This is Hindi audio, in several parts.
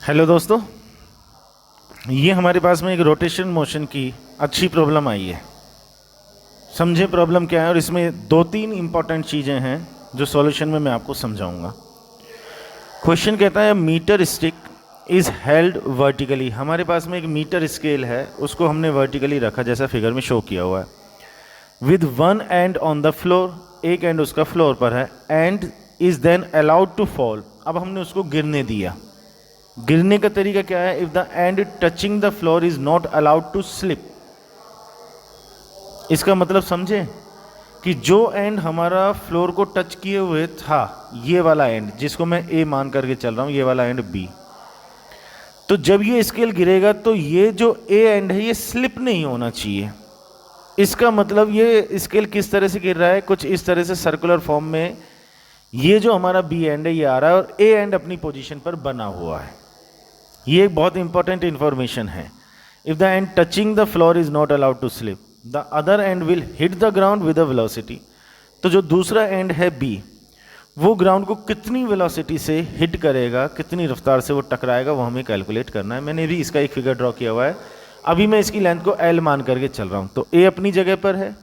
हेलो दोस्तों, ये हमारे पास में एक रोटेशन मोशन की अच्छी प्रॉब्लम आई है। समझे प्रॉब्लम क्या है, और इसमें दो तीन इंपॉर्टेंट चीज़ें हैं जो सॉल्यूशन में मैं आपको समझाऊंगा। क्वेश्चन कहता है metre stick is held vertically. हमारे पास में एक मीटर स्केल है, उसको हमने वर्टिकली रखा जैसा फिगर में शो किया हुआ है, with one end on the floor, एक एंड उसका फ्लोर पर है, end is then allowed to fall. अब हमने उसको गिरने दिया। गिरने का तरीका क्या है? If the end touching the floor is not allowed to slip. इसका मतलब समझे कि जो एंड हमारा फ्लोर को टच किए हुए था, ये वाला एंड जिसको मैं ए मान करके चल रहा हूं, ये वाला एंड बी, तो जब ये स्केल गिरेगा तो ये जो ए एंड है ये स्लिप नहीं होना चाहिए। इसका मतलब ये स्केल किस तरह से गिर रहा है, कुछ इस तरह से सर्कुलर फॉर्म में। ये जो हमारा बी एंड है ये आ रहा है और ए एंड अपनी पोजीशन पर बना हुआ है। ये एक बहुत इंपॉर्टेंट इंफॉर्मेशन है। If the end touching the floor is not allowed to slip, the other end will hit the ground with a velocity. तो जो दूसरा एंड है बी, वो ग्राउंड को कितनी वेलोसिटी से हिट करेगा, कितनी रफ्तार से वो टकराएगा, वो हमें कैलकुलेट करना है। मैंने भी इसका एक फिगर ड्रॉ किया हुआ है। अभी मैं इसकी लेंथ को एल मान करके चल रहा हूँ, तो ए अपनी जगह पर है,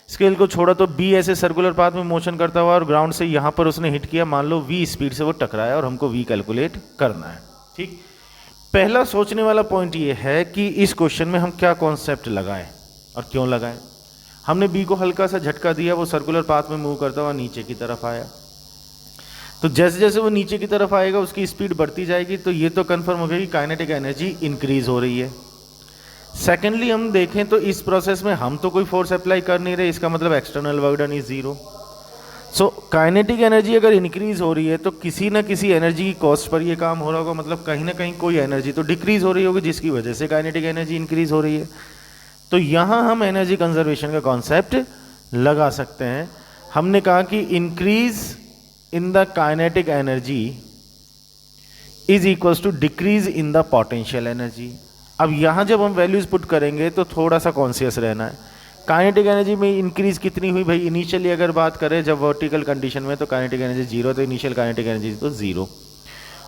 स्केल को छोड़ा तो बी ऐसे सर्कुलर पाथ में मोशन करता हुआ और ग्राउंड से यहाँ पर उसने हिट किया, मान लो वी स्पीड से वो टकराया और हमको वी कैलकुलेट करना है। ठीक, पहला सोचने वाला पॉइंट ये है कि इस क्वेश्चन में हम क्या कॉन्सेप्ट लगाएं और क्यों लगाएं। हमने बी को हल्का सा झटका दिया, वो सर्कुलर पाथ में मूव करता हुआ नीचे की तरफ आया, तो जैसे जैसे वो नीचे की तरफ आएगा उसकी स्पीड बढ़ती जाएगी, तो ये तो कंफर्म हो गया कि काइनेटिक एनर्जी इंक्रीज हो रही है। सेकेंडली हम देखें तो इस प्रोसेस में हम तो कोई फोर्स अप्लाई कर नहीं रहे, इसका मतलब external work done is zero. So kinetic energy अगर इंक्रीज हो रही है तो किसी ना किसी एनर्जी की कॉस्ट पर ये काम हो रहा होगा, मतलब कहीं ना कहीं कोई एनर्जी तो डिक्रीज हो रही होगी जिसकी वजह से काइनेटिक एनर्जी इंक्रीज हो रही है। तो यहाँ हम एनर्जी कंजर्वेशन का कॉन्सेप्ट लगा सकते हैं। हमने कहा कि increase in the kinetic energy is equals to decrease in the potential energy. अब यहाँ जब हम वैल्यूज पुट करेंगे तो थोड़ा सा कॉन्शियस रहना है। काइनेटिक एनर्जी में इंक्रीज कितनी हुई भाई? इनिशियली अगर बात करें जब वर्टिकल कंडीशन में, तो काइनेटिक एनर्जी जीरो, तो इनिशियल काइनेटिक एनर्जी तो जीरो,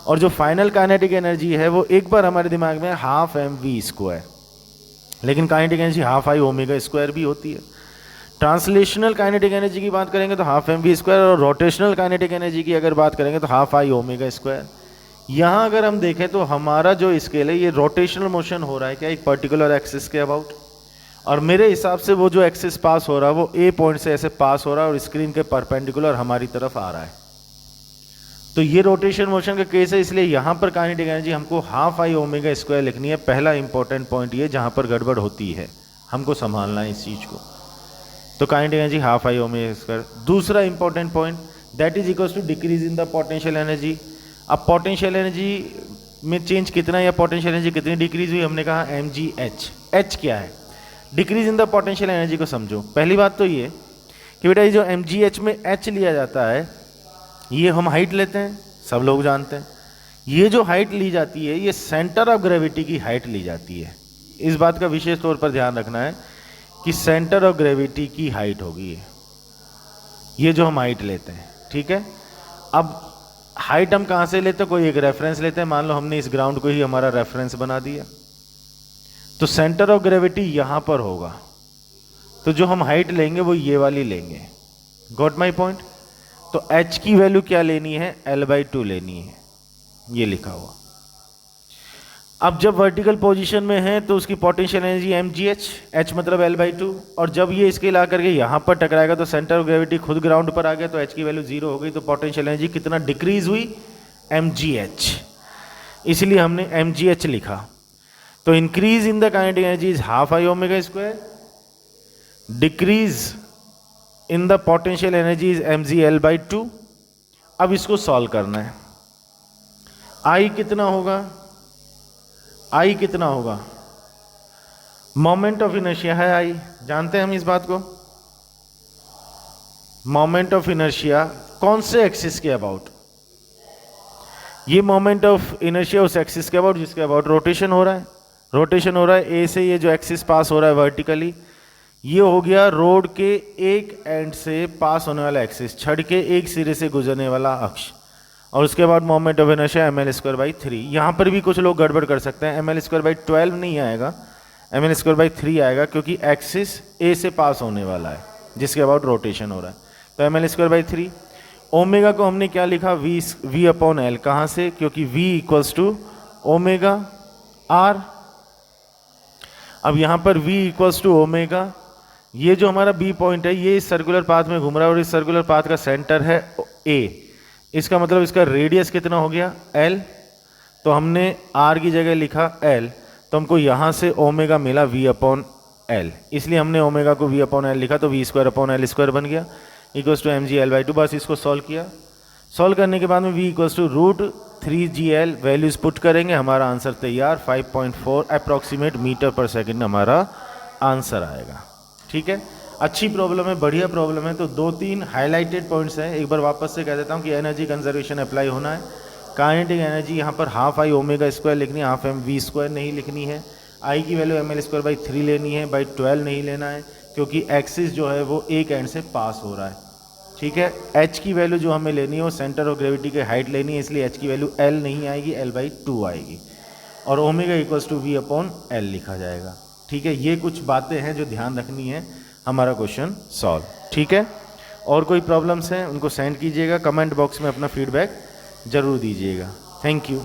और जो फाइनल काइनेटिक एनर्जी है वो एक बार हमारे दिमाग में हाफ एम वी स्क्वायर, लेकिन kinetic energy half I omega square भी होती है। ट्रांसलेशनल काइनेटिक एनर्जी की बात करेंगे तो हाफ एम वी स्क्वायर, और रोटेशनल काइनेटिक एनर्जी की अगर बात करेंगे तो हाफ आई ओमेगा स्क्वायर। यहाँ अगर हम देखें तो हमारा जो स्केल है ये रोटेशनल मोशन हो रहा है क्या, एक पर्टिकुलर एक्सिस के अबाउट, और मेरे हिसाब से वो जो एक्सिस पास हो रहा है वो ए पॉइंट से ऐसे पास हो रहा है और स्क्रीन के परपेंडिकुलर हमारी तरफ आ रहा है। तो ये रोटेशन मोशन का केस है, इसलिए यहाँ पर काइनेटिक एनर्जी हमको हाफ आई ओमेगा स्क्वायर लिखनी है। पहला इंपॉर्टेंट पॉइंट ये जहाँ पर गड़बड़ होती है, हमको संभालना है इस चीज़ को। तो kinetic energy half I omega square. दूसरा important point, that is equals to decrease in the potential energy. अब पोटेंशियल एनर्जी में चेंज कितना या पोटेंशियल एनर्जी कितनी डिक्रीज हुई? हमने कहा एम जी एच। एच क्या है? Decrease in the potential energy को समझो। पहली बात तो ये कि बेटा ये जो एम जी एच में एच लिया जाता है, ये हम हाइट लेते हैं, सब लोग जानते हैं। ये जो हाइट ली जाती है ये सेंटर ऑफ ग्रेविटी की हाइट ली जाती है। इस बात का विशेष तौर पर ध्यान रखना है कि सेंटर ऑफ ग्रेविटी की हाइट होगी ये जो हम हाइट लेते हैं। ठीक है, अब हाइट हम कहाँ से लेते हैं? कोई एक रेफरेंस लेते हैं, मान लो हमने इस ग्राउंड को ही हमारा रेफरेंस बना दिया, तो सेंटर ऑफ ग्रेविटी यहाँ पर होगा, तो जो हम हाइट लेंगे वो ये वाली लेंगे। Got my point? तो h की वैल्यू क्या लेनी है? L/2 लेनी है, ये लिखा हुआ। अब जब वर्टिकल पोजीशन में है तो उसकी पोटेंशियल एनर्जी mgh, h मतलब L/2, और जब ये स्केल आकर के यहाँ पर टकराएगा तो सेंटर ऑफ ग्रेविटी खुद ग्राउंड पर आ गया, तो h की वैल्यू जीरो हो गई, तो पोटेंशियल एनर्जी कितना डिक्रीज हुई? mgh, इसलिए हमने mgh लिखा। तो increase in the kinetic energy is half I omega square, decrease in the potential energy is mgL/2। अब इसको सॉल्व करना है। आई कितना होगा? आई कितना होगा? मोमेंट ऑफ इनर्शिया है आई, जानते हैं हम इस बात को। मोमेंट ऑफ इनर्शिया कौन से एक्सिस के अबाउट? ये मोमेंट ऑफ इनर्शिया उस एक्सिस के अबाउट जिसके अबाउट रोटेशन हो रहा है। रोटेशन हो रहा है ए से, ये जो एक्सिस पास हो रहा है वर्टिकली, ये हो गया रोड के एक एंड से पास होने वाला एक्सिस, छड़ के एक सिरे से गुजरने वाला अक्ष, और उसके बाद मोमेंट ऑफ इनर्शिया ml²/3। यहाँ पर भी कुछ लोग गड़बड़ कर सकते हैं, ml²/12 नहीं आएगा, ml²/3 आएगा, क्योंकि एक्सिस ए से पास होने वाला है जिसके अबाउट रोटेशन हो रहा है, तो ml²/3। ओमेगा को हमने क्या लिखा, v/L, कहाँ से, क्योंकि v = ओमेगा r। अब यहाँ पर v = ओमेगा, ये जो हमारा बी पॉइंट है ये इस सर्कुलर पाथ में घूम रहा है और इस सर्कुलर पाथ का सेंटर है ए, इसका मतलब इसका रेडियस कितना हो गया, l। तो हमने r की जगह लिखा l, तो हमको यहाँ से ओमेगा मिला v/L, इसलिए हमने ओमेगा को v/L लिखा, तो v²/L² बन गया = mg/L/2। बस इसको सॉल्व किया, सॉल्व करने के बाद में v = √3gl वैल्यूज़ पुट करेंगे, हमारा आंसर तैयार, 5.4 अप्रॉक्सीमेट मीटर पर सेकेंड हमारा आंसर आएगा। ठीक है, अच्छी प्रॉब्लम है, बढ़िया प्रॉब्लम है। तो 2-3 हाईलाइटेड पॉइंट्स हैं, एक बार वापस से कह देता हूँ कि एनर्जी कंजर्वेशन अप्लाई होना है। काइनेटिक एनर्जी यहाँ पर ½ I⍵² लिखनी है, ½ mv² नहीं लिखनी है। आई की वैल्यू ml²/3 लेनी है, बाई 12 नहीं लेना है, क्योंकि एक्सिस जो है वो एक एंड से पास हो रहा है। ठीक है, h की वैल्यू जो हमें लेनी है वो सेंटर ऑफ ग्रेविटी के हाइट लेनी है, इसलिए h की वैल्यू l नहीं आएगी, l/2 आएगी, और ओमेगा = v/L लिखा जाएगा। ठीक है, ये कुछ बातें हैं जो ध्यान रखनी है, हमारा क्वेश्चन सॉल्व। ठीक है, और कोई प्रॉब्लम्स हैं उनको सेंड कीजिएगा, कमेंट बॉक्स में अपना फीडबैक ज़रूर दीजिएगा। Thank you.